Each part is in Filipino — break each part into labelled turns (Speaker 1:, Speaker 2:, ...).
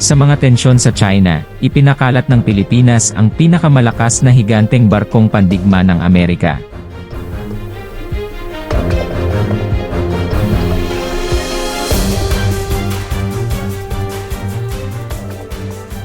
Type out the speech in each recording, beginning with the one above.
Speaker 1: Sa mga tensyon sa China, ipinakalat ng Pilipinas ang pinakamalakas na higanteng barkong pandigma ng Amerika.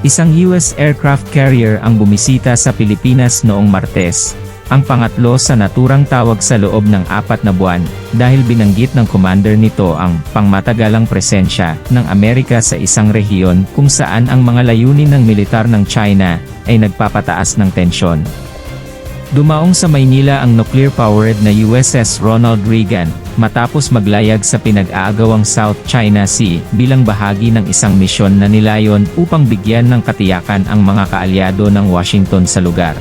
Speaker 1: Isang US aircraft carrier ang bumisita sa Pilipinas noong Martes, ang pangatlo sa naturang tawag sa loob ng 4 na buwan, dahil binanggit ng commander nito ang pangmatagalang presensya ng Amerika sa isang rehiyon kung saan ang mga layunin ng militar ng China ay nagpapataas ng tensyon. Dumaong sa Maynila ang nuclear-powered na USS Ronald Reagan, matapos maglayag sa pinag-aagawang South China Sea bilang bahagi ng isang misyon na nilayon upang bigyan ng katiyakan ang mga kaalyado ng Washington sa lugar.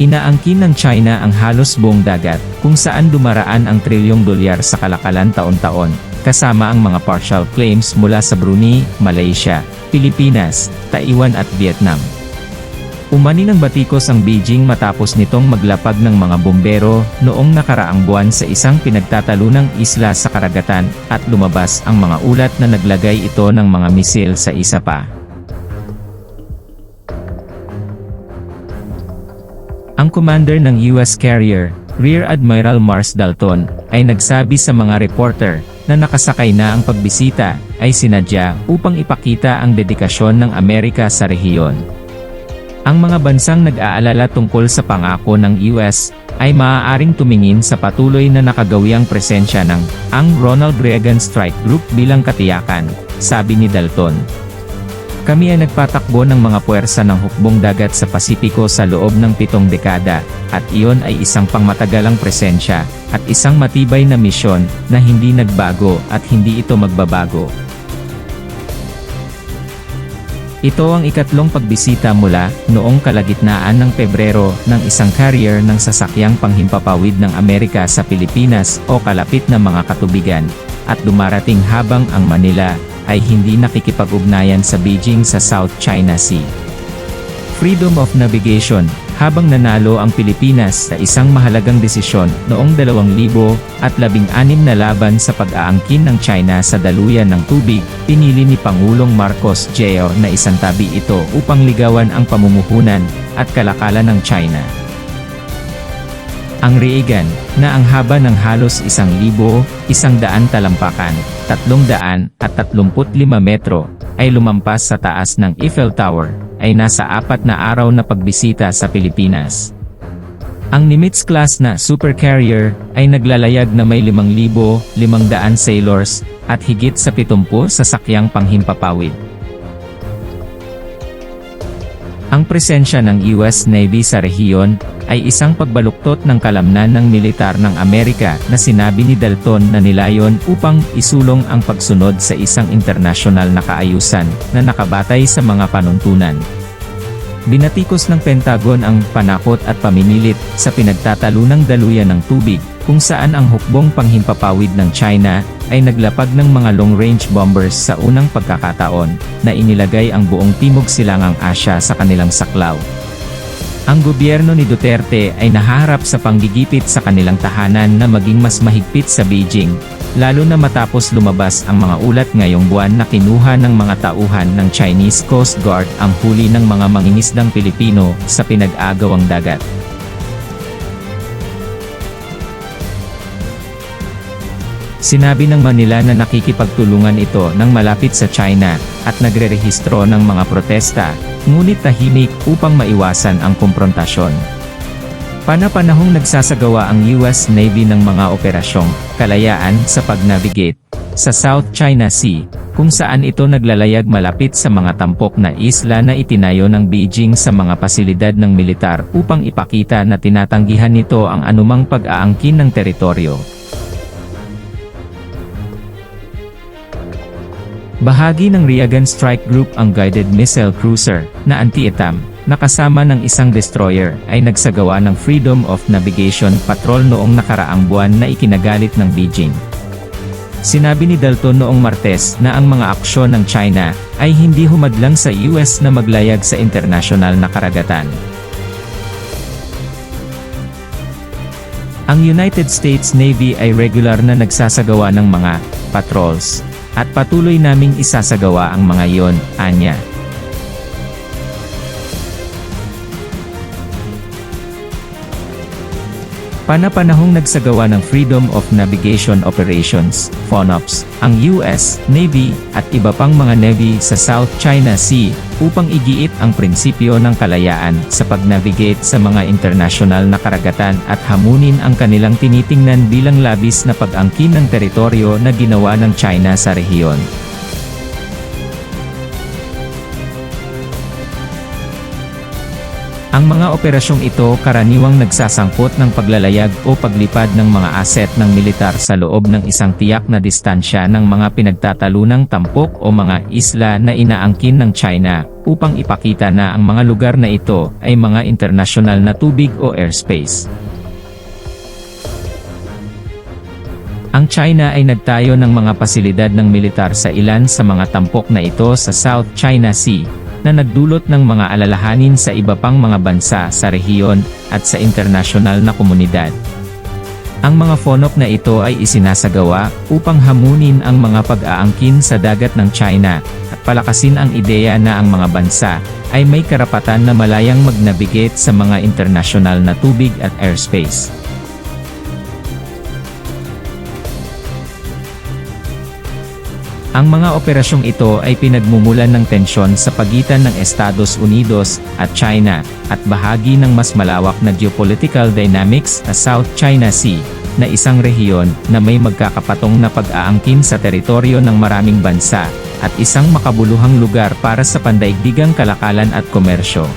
Speaker 1: Inaangkin ng China ang halos buong dagat, kung saan dumaraan ang trilyong dolyar sa kalakalan taon-taon, kasama ang mga partial claims mula sa Brunei, Malaysia, Pilipinas, Taiwan at Vietnam. Umani ng batikos ang Beijing matapos nitong maglapag ng mga bombero noong nakaraang buwan sa isang pinagtatalunang isla sa karagatan, at lumabas ang mga ulat na naglagay ito ng mga misil sa isa pa. Ang commander ng US carrier, Rear Admiral Mars Dalton, ay nagsabi sa mga reporter na nakasakay na ang pagbisita ay sinadya upang ipakita ang dedikasyon ng Amerika sa rehiyon. Ang mga bansang nag-aalala tungkol sa pangako ng US ay maaaring tumingin sa patuloy na nakagawiang presensya ng Ronald Reagan Strike Group bilang katiyakan, sabi ni Dalton. Kami ay nagpatakbo ng mga puwersa ng hukbong dagat sa Pasipiko sa loob ng 7 dekada, at iyon ay isang pangmatagalang presensya, at isang matibay na misyon, na hindi nagbago at hindi ito magbabago. Ito ang ikatlong pagbisita mula noong kalagitnaan ng Pebrero ng isang carrier ng sasakyang panghimpapawid ng Amerika sa Pilipinas o kalapit na mga katubigan, at dumarating habang ang Manila ay hindi nakikipag-ugnayan sa Beijing sa South China Sea. Freedom of navigation, habang nanalo ang Pilipinas sa isang mahalagang desisyon noong 2016 na laban sa pag-aangkin ng China sa daluyan ng tubig, pinili ni Pangulong Marcos Jr. na isantabi ito upang ligawan ang pamumuhunan at kalakalan ng China. Ang Reagan, na ang haba ng halos 1,100 talampakan, 335 metro, ay lumampas sa taas ng Eiffel Tower, ay nasa 4 na araw na pagbisita sa Pilipinas. Ang Nimitz-class na supercarrier ay naglalayag na may 5,500 sailors at higit sa 70 sasakyang panghimpapawid. Ang presensya ng US Navy sa rehiyon ay isang pagbaluktot ng kalamnan ng militar ng Amerika na sinabi ni Dalton na nilayon upang isulong ang pagsunod sa isang internasyonal na kaayusan na nakabatay sa mga panuntunan. Binatikos ng Pentagon ang panakot at pamimilit sa pinagtatalunang daluyan ng tubig, kung saan ang hukbong panghimpapawid ng China ay naglapag ng mga long-range bombers sa unang pagkakataon na inilagay ang buong Timog Silangang Asya sa kanilang saklaw. Ang gobyerno ni Duterte ay nahaharap sa panggigipit sa kanilang tahanan na maging mas mahigpit sa Beijing, lalo na matapos lumabas ang mga ulat ngayong buwan na kinuha ng mga tauhan ng Chinese Coast Guard ang huli ng mga mangingisdang Pilipino sa pinag-agawang dagat. Sinabi ng Manila na nakikipagtulungan ito ng malapit sa China, at nagrerehistro ng mga protesta, ngunit tahimik upang maiwasan ang komprontasyon. Pana-panahong nagsasagawa ang US Navy ng mga operasyong kalayaan sa pag-navigate sa South China Sea, kung saan ito naglalayag malapit sa mga tampok na isla na itinayo ng Beijing sa mga pasilidad ng militar upang ipakita na tinatanggihan nito ang anumang pag-aangkin ng teritoryo. Bahagi ng Reagan Strike Group ang guided missile cruiser na anti-ETAM, na kasama ng isang destroyer, ay nagsagawa ng Freedom of Navigation Patrol noong nakaraang buwan na ikinagalit ng Beijing. Sinabi ni Dalton noong Martes na ang mga aksyon ng China ay hindi humadlang sa US na maglayag sa internasyonal na karagatan. Ang United States Navy ay regular na nagsasagawa ng mga patrols At patuloy naming isasagawa ang mga iyon, anya. Panapanahong nagsagawa ng Freedom of Navigation Operations, FONOPS, ang US Navy, at iba pang mga Navy sa South China Sea, upang igiit ang prinsipyo ng kalayaan sa pag-navigate sa mga internasyonal na karagatan at hamunin ang kanilang tinitingnan bilang labis na pag-angkin ng teritoryo na ginawa ng China sa rehiyon. Ang mga operasyong ito karaniwang nagsasangkot ng paglalayag o paglipad ng mga aset ng militar sa loob ng isang tiyak na distansya ng mga pinagtatalunang tampok o mga isla na inaangkin ng China, upang ipakita na ang mga lugar na ito ay mga internasyonal na tubig o airspace. Ang China ay nagtayo ng mga pasilidad ng militar sa ilan sa mga tampok na ito sa South China Sea, na nagdulot ng mga alalahanin sa iba pang mga bansa sa rehiyon at sa internasyonal na komunidad. Ang mga FONOP na ito ay isinasagawa upang hamunin ang mga pag-aangkin sa dagat ng China at palakasin ang ideya na ang mga bansa ay may karapatan na malayang mag-navigate sa mga internasyonal na tubig at airspace. Ang mga operasyong ito ay pinagmumulan ng tensyon sa pagitan ng Estados Unidos at China, at bahagi ng mas malawak na geopolitical dynamics sa South China Sea, na isang rehiyon na may magkakapatong na pag-aangkin sa teritoryo ng maraming bansa, at isang makabuluhang lugar para sa pandaigdigang kalakalan at komersyo.